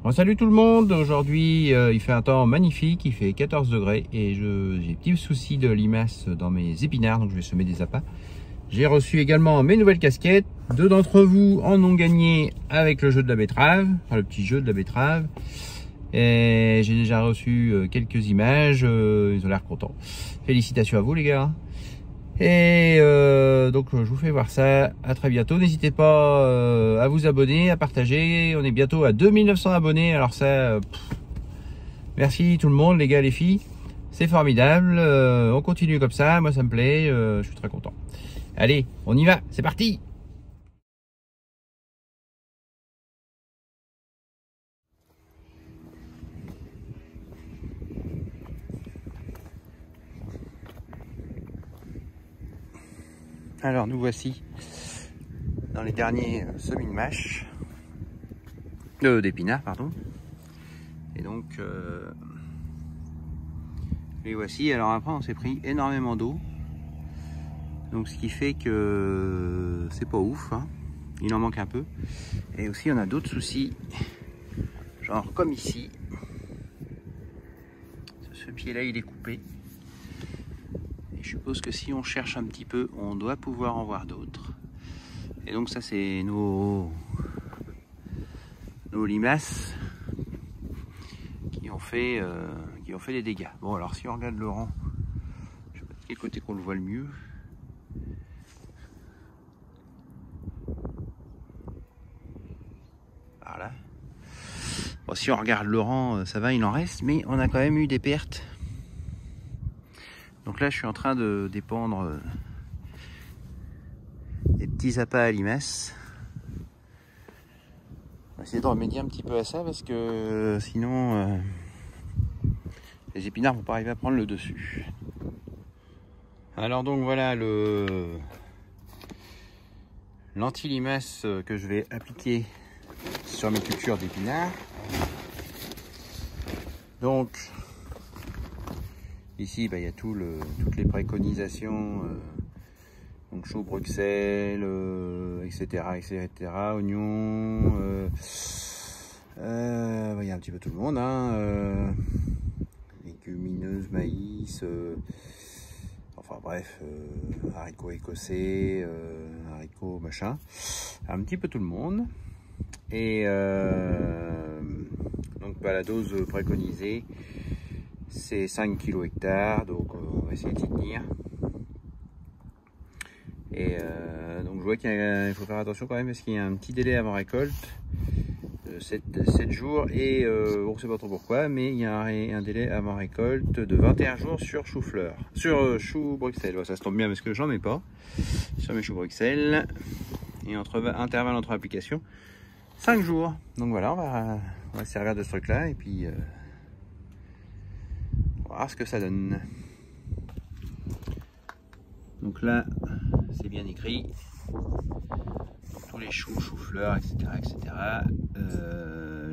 Bon, salut tout le monde, aujourd'hui il fait un temps magnifique, il fait 14 degrés et j'ai des petits soucis de limaces dans mes épinards, donc je vais semer des appâts. J'ai reçu également mes nouvelles casquettes, deux d'entre vous en ont gagné avec le jeu de la betterave, enfin le petit jeu de la betterave. Et j'ai déjà reçu quelques images, ils ont l'air contents. Félicitations à vous les gars. Et donc je vous fais voir ça, à très bientôt. N'hésitez pas à vous abonner, à partager. On est bientôt à 2900 abonnés, alors ça merci tout le monde, les gars, les filles, c'est formidable. On continue comme ça, moi ça me plaît, je suis très content. Allez, on y va, c'est parti. Alors nous voici dans les derniers semis de mâche, d'épinards pardon. Et donc les voici. Alors après on s'est pris énormément d'eau, donc ce qui fait que c'est pas ouf, hein. Il en manque un peu. Et aussi on a d'autres soucis, genre comme ici, ce pied là il est coupé. Je suppose que si on cherche un petit peu, on doit pouvoir en voir d'autres. Et donc ça c'est nos limaces qui ont fait des dégâts. Bon alors si on regarde le rang, je sais pas de quel côté qu'on le voit le mieux. Voilà. Bon, si on regarde le rang, ça va, il en reste, mais on a quand même eu des pertes. Donc là je suis en train de dépendre des petits appâts à limaces. On va essayer de remédier un petit peu à ça parce que sinon les épinards vont pas arriver à prendre le dessus. Alors donc voilà l'anti-limace que je vais appliquer sur mes cultures d'épinards. Donc ici il y a toutes les préconisations, donc chou Bruxelles, etc., oignons, il y a un petit peu tout le monde, hein, légumineuses, maïs, enfin bref, haricots écossais, haricots machin, un petit peu tout le monde. Et donc la dose préconisée c'est 5 kg hectare, donc on va essayer d'y tenir. Et donc je vois qu'il faut faire attention quand même parce qu'il y a un petit délai avant récolte, 7 jours, et on ne sait pas trop pourquoi, mais il y a un délai avant récolte de 21 jours sur chou-fleur, sur chou Bruxelles. Bon, ça se tombe bien parce que j'en ai pas sur mes choux Bruxelles, et intervalle entre applications 5 jours. Donc voilà, on va se servir de ce truc là et puis on va voir ce que ça donne. Donc là c'est bien écrit, donc, tous les choux, choux-fleurs, etc.,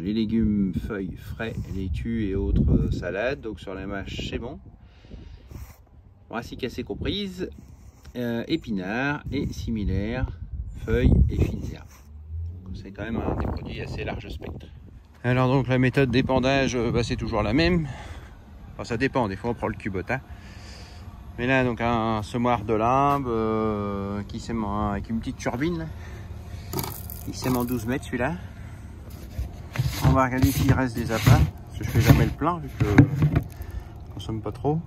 les légumes, feuilles, frais, laitues et autres salades. Donc sur la mâche c'est bon, brassicas comprises, épinards et similaires, feuilles et fines herbes. C'est quand même un des produits assez large spectre. Alors donc la méthode d'épandage, c'est toujours la même. Enfin, ça dépend, des fois on prend le cubotin. Mais là donc un semoir de limbe qui sème avec une petite turbine là. Il sème en 12 mètres celui-là. On va regarder s'il reste des appâts, parce que je fais jamais le plein vu que je consomme pas trop.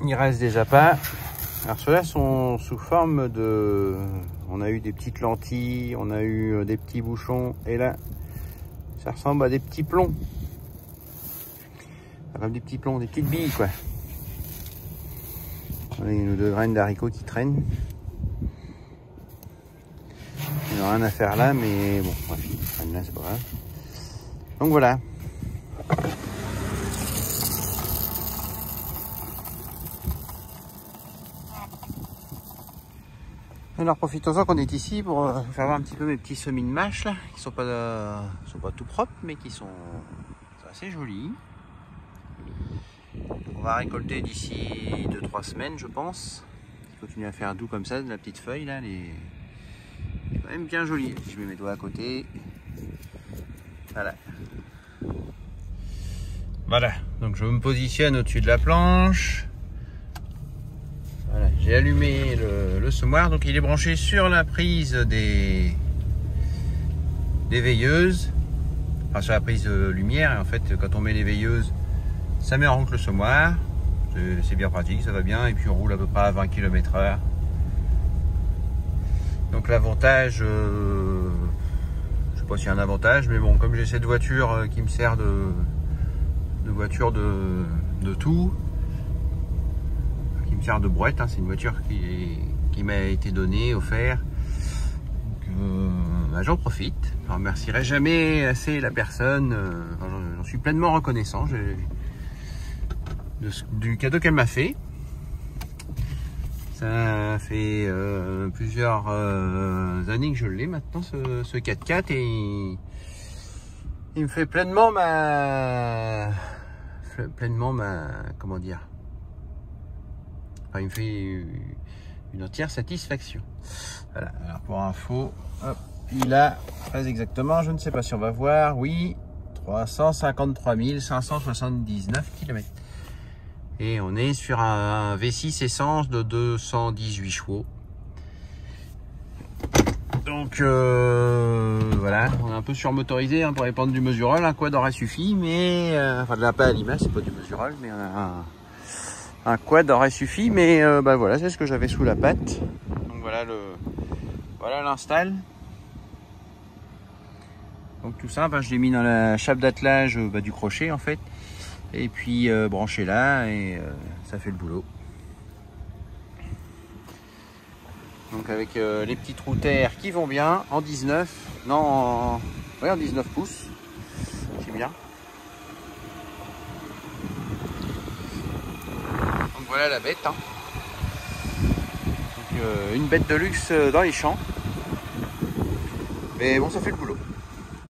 Il reste des appâts. Alors ceux-là sont sous forme de... On a eu des petites lentilles, on a eu des petits bouchons, et là ça ressemble à des petits plombs. Comme des petits plombs, des petites billes quoi. On a une ou deux graines d'haricots qui traînent. Il n'y a rien à faire là, mais bon, bref, ils traînent là, c'est pas grave. Donc voilà. Alors profitons-en qu'on est ici pour faire voir un petit peu mes petits semis de mâche là, qui sont pas tout propres, mais qui sont assez jolis. On va récolter d'ici 2-3 semaines, je pense. Il continue à faire doux comme ça, de la petite feuille là, elle est quand même bien jolie. Si je mets mes doigts à côté, Voilà. Voilà, donc je me positionne au-dessus de la planche. Voilà, j'ai allumé le semoir, donc il est branché sur la prise des veilleuses, enfin sur la prise de lumière. Et en fait, quand on met les veilleuses, ça met en route le semoir. C'est bien pratique, ça va bien, et puis on roule à peu près à 20 km/h. Donc l'avantage, je sais pas s'il y a un avantage, mais bon, comme j'ai cette voiture qui me sert de voiture de tout, qui me sert de brouette, hein, c'est une voiture qui m'a été donnée, offerte, donc bah, j'en profite. Je ne remercierai jamais assez la personne, j'en suis pleinement reconnaissant du cadeau qu'elle m'a fait. Ça fait plusieurs années que je l'ai maintenant, ce 4x4, et il me fait pleinement comment dire, enfin, il me fait une entière satisfaction. Voilà, alors pour info, hop, il a très exactement, je ne sais pas si on va voir, oui, 353 579 km. Et on est sur un V6 essence de 218 chevaux. Donc voilà, on est un peu surmotorisé hein, pour les pentes du Mesurol. Un quad aurait suffi, mais enfin de la pas à l'image, c'est pas du Mesurol, mais un quad aurait suffi, mais bah voilà, c'est ce que j'avais sous la patte. Donc voilà l'install. Donc tout ça, bah, je l'ai mis dans la chape d'attelage du crochet en fait, et puis branché là, et ça fait le boulot. Donc avec les petites routères qui vont bien en 19, non, en 19 pouces, c'est bien. Donc voilà la bête, hein. Donc, une bête de luxe dans les champs, mais bon, ça fait le boulot.